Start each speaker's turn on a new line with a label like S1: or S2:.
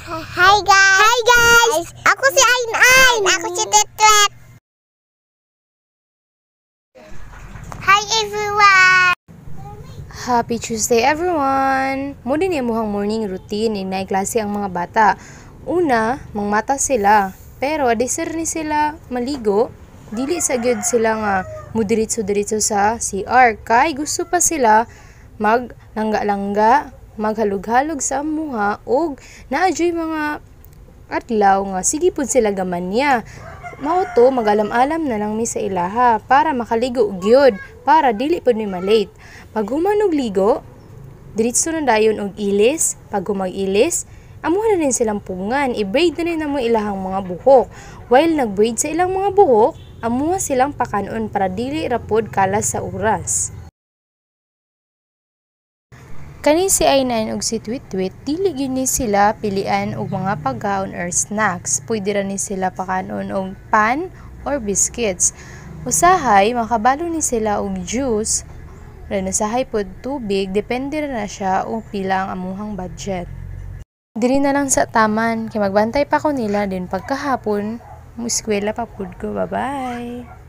S1: Hi guys! Hi guys! Ako si Ain. Ako si Tetwet. Hi everyone!
S2: Happy Tuesday everyone! Muna ni muhang morning routine inay klase ang mga bata. Una, mangmata sila. Pero adisir ni sila maligo, dili sa gyud sila nga mudiritso-diritso sa CR. Kay gusto pa sila maglangga-langga, maghalug-halug sa amuha og naadyoy mga adlaw nga sige pud sila gamanya. Mao to magalam-alam na lang mi sa ilaha para makaligo gyud para dili pud mi malate. Pag human og ligo, diretso na dayon og ilis. Pag humag-ilis, amuha na rin silang pungan. I-braid na rin na mo ilahang mga buhok. While nag-braid sa ilang mga buhok, amuha silang pakanon para dili rapod kalas sa oras. Kani si Ainain og si Twitwit, dili gyud ni sila pilian og mga pagkaon or snacks. Pwede ra ni sila pakanon og pan or biscuits. Usahay makabalo ni sila og juice. Ren usahay pod tubig, depende ra na siya og pila ang amuhang budget. Diri na lang sa taman kay magbantay pa ko nila din pagkahapon, mo eskwela pa pud ko. Bye-bye.